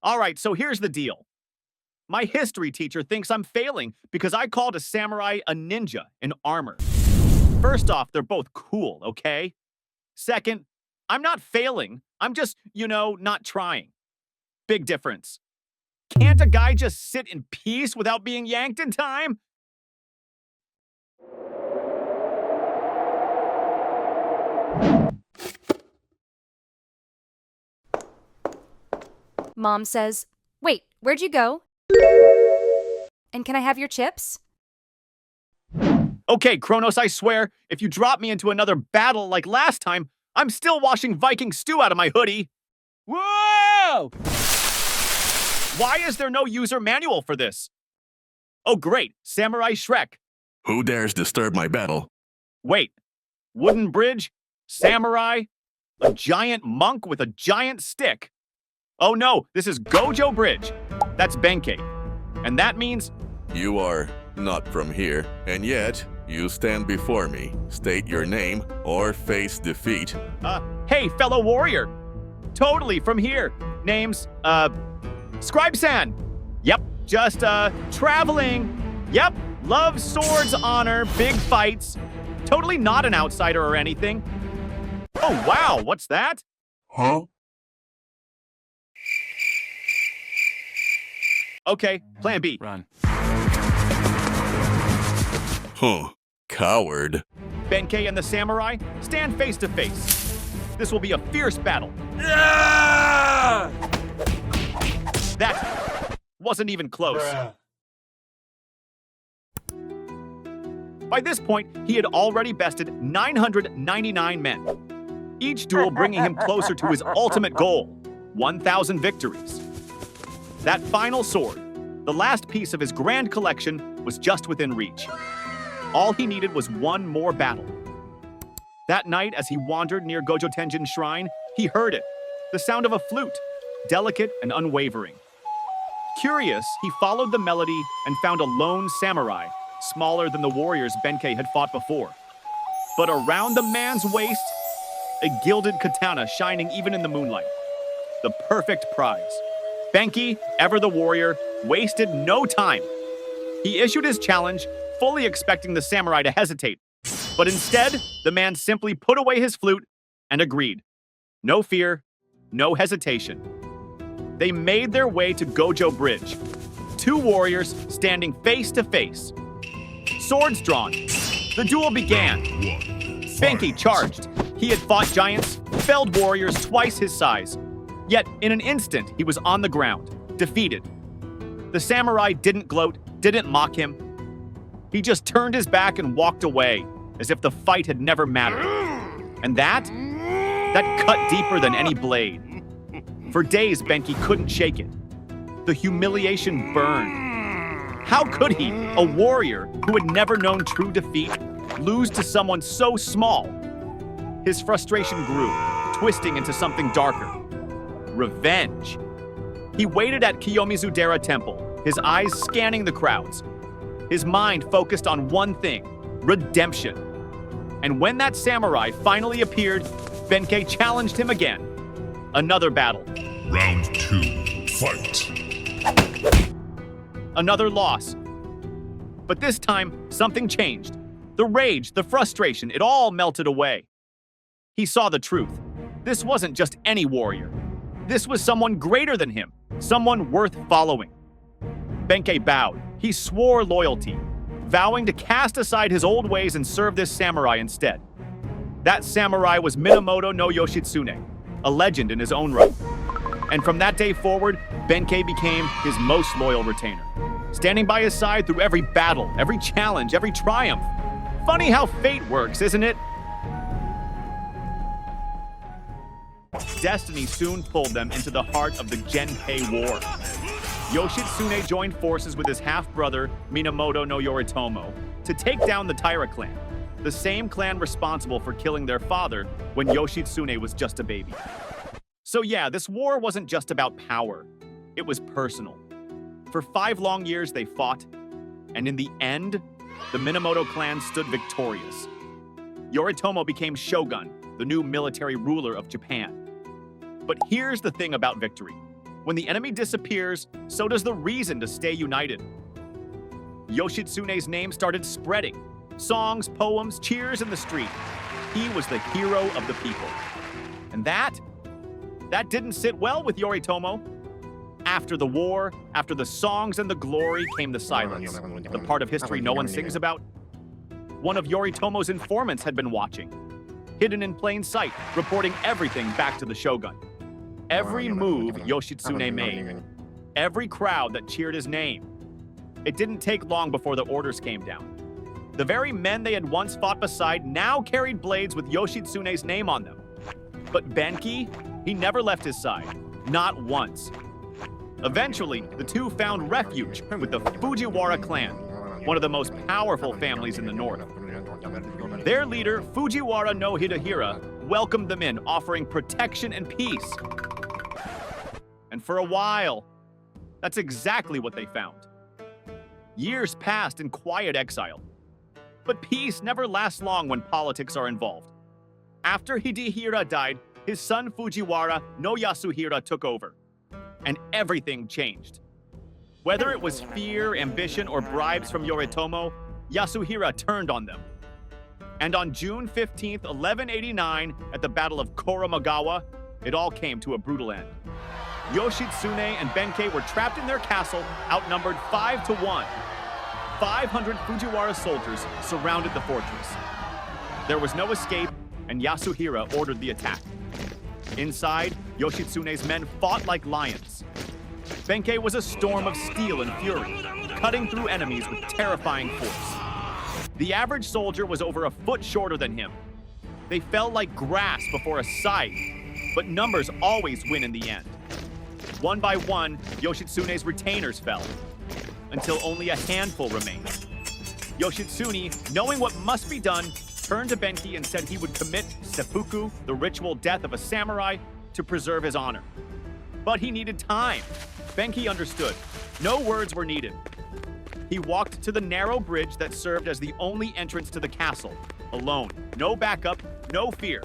All right, so here's the deal. My history teacher thinks I'm failing because I called a samurai a ninja in armor. First off, they're both cool, okay? Second, I'm not failing. I'm just, not trying. Big difference. Can't a guy just sit in peace without being yanked in time? Mom says, "Wait, where'd you go? And can I have your chips?" Okay, Chronos, I swear, if you drop me into another battle like last time, I'm still washing Viking stew out of my hoodie. Whoa! Why is there no user manual for this? Oh, great, Samurai Shrek. Who dares disturb my battle? Wait, wooden bridge, samurai, a giant monk with a giant stick. Oh no, this is Gojo Bridge. That's Benkei. And that means... You are not from here, and yet you stand before me. State your name or face defeat. Hey, fellow warrior. Totally from here. Name's, Scribe-san. Yep, just, traveling. Yep, love, swords, honor, big fights. Totally not an outsider or anything. Oh, wow, what's that? Huh? Okay, plan B. Run. Huh. Coward. Benkei and the samurai stand face to face. This will be a fierce battle. Yeah! That wasn't even close. By this point, he had already bested 999 men, each duel bringing him closer to his ultimate goal, 1,000 victories. That final sword, the last piece of his grand collection, was just within reach. All he needed was one more battle. That night, as he wandered near Gojo Tenjin's shrine, he heard it, the sound of a flute, delicate and unwavering. Curious, he followed the melody and found a lone samurai, smaller than the warriors Benkei had fought before. But around the man's waist, a gilded katana shining even in the moonlight. The perfect prize. Benkei, ever the warrior, wasted no time. He issued his challenge, fully expecting the samurai to hesitate. But instead, the man simply put away his flute and agreed. No fear, no hesitation. They made their way to Gojo Bridge. Two warriors standing face to face. Swords drawn. The duel began. Benkei charged. He had fought giants, felled warriors twice his size. Yet, in an instant, he was on the ground, defeated. The samurai didn't gloat, didn't mock him. He just turned his back and walked away, as if the fight had never mattered. And that cut deeper than any blade. For days, Benkei couldn't shake it. The humiliation burned. How could he, a warrior who had never known true defeat, lose to someone so small? His frustration grew, twisting into something darker. Revenge. He waited at Kiyomizu-dera Temple, his eyes scanning the crowds. His mind focused on one thing, redemption. And when that samurai finally appeared, Benkei challenged him again. Another battle. Round 2, fight. Another loss. But this time, something changed. The rage, the frustration, it all melted away. He saw the truth. This wasn't just any warrior. This was someone greater than him, someone worth following. Benkei bowed. He swore loyalty, vowing to cast aside his old ways and serve this samurai instead. That samurai was Minamoto no Yoshitsune, a legend in his own right. And from that day forward, Benkei became his most loyal retainer, standing by his side through every battle, every challenge, every triumph. Funny how fate works, isn't it? Destiny soon pulled them into the heart of the Genpei War. Yoshitsune joined forces with his half-brother, Minamoto no Yoritomo, to take down the Taira clan, the same clan responsible for killing their father when Yoshitsune was just a baby. So yeah, this war wasn't just about power. It was personal. For 5 long years they fought, and in the end, the Minamoto clan stood victorious. Yoritomo became shogun, the new military ruler of Japan. But here's the thing about victory. When the enemy disappears, so does the reason to stay united. Yoshitsune's name started spreading. Songs, poems, cheers in the street. He was the hero of the people. And that didn't sit well with Yoritomo. After the war, after the songs and the glory, came the silence, the part of history no one sings about. One of Yoritomo's informants had been watching, hidden in plain sight, reporting everything back to the shogun. Every move Yoshitsune made, every crowd that cheered his name. It didn't take long before the orders came down. The very men they had once fought beside now carried blades with Yoshitsune's name on them. But Benkei, he never left his side, not once. Eventually, the two found refuge with the Fujiwara clan, one of the most powerful families in the north. Their leader, Fujiwara no Hidehira, welcomed them in, offering protection and peace. And for a while, that's exactly what they found. Years passed in quiet exile. But peace never lasts long when politics are involved. After Hidehira died, his son Fujiwara no Yasuhira took over. And everything changed. Whether it was fear, ambition, or bribes from Yoritomo, Yasuhira turned on them. And on June 15th, 1189, at the Battle of Koromagawa, it all came to a brutal end. Yoshitsune and Benkei were trapped in their castle, outnumbered 5-1. 500 Fujiwara soldiers surrounded the fortress. There was no escape, and Yasuhira ordered the attack. Inside, Yoshitsune's men fought like lions. Benkei was a storm of steel and fury, cutting through enemies with terrifying force. The average soldier was over a foot shorter than him. They fell like grass before a scythe, but numbers always win in the end. One by one, Yoshitsune's retainers fell, until only a handful remained. Yoshitsune, knowing what must be done, turned to Benkei and said he would commit seppuku, the ritual death of a samurai, to preserve his honor. But he needed time. Benkei understood. No words were needed. He walked to the narrow bridge that served as the only entrance to the castle, alone. No backup, no fear.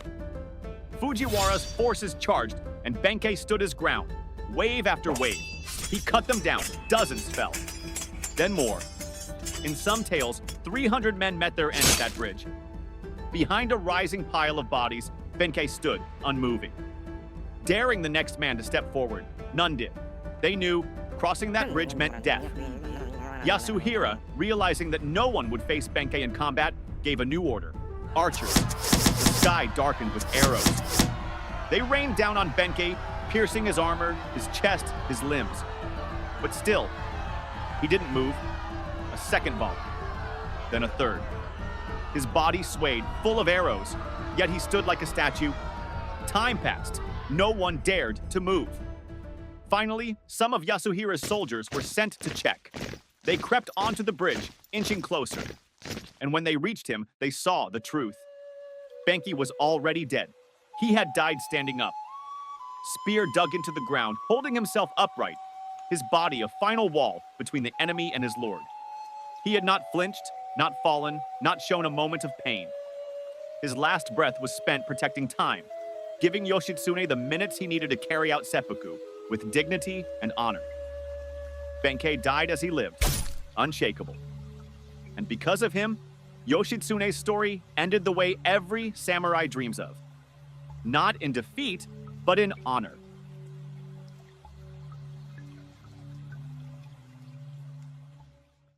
Fujiwara's forces charged, and Benkei stood his ground, wave after wave. He cut them down, dozens fell. Then more. In some tales, 300 men met their end at that bridge. Behind a rising pile of bodies, Benkei stood, unmoving. Daring the next man to step forward, none did. They knew crossing that bridge meant death. Yasuhira, realizing that no one would face Benkei in combat, gave a new order. Archers. The sky darkened with arrows. They rained down on Benkei, piercing his armor, his chest, his limbs. But still, he didn't move. A second volley, then a third. His body swayed, full of arrows, yet he stood like a statue. Time passed. No one dared to move. Finally, some of Yasuhira's soldiers were sent to check. They crept onto the bridge, inching closer. And when they reached him, they saw the truth. Benkei was already dead. He had died standing up. Spear dug into the ground, holding himself upright, his body a final wall between the enemy and his lord. He had not flinched, not fallen, not shown a moment of pain. His last breath was spent protecting time, giving Yoshitsune the minutes he needed to carry out seppuku with dignity and honor. Benkei died as he lived, unshakable. And because of him, Yoshitsune's story ended the way every samurai dreams of. Not in defeat, but in honor.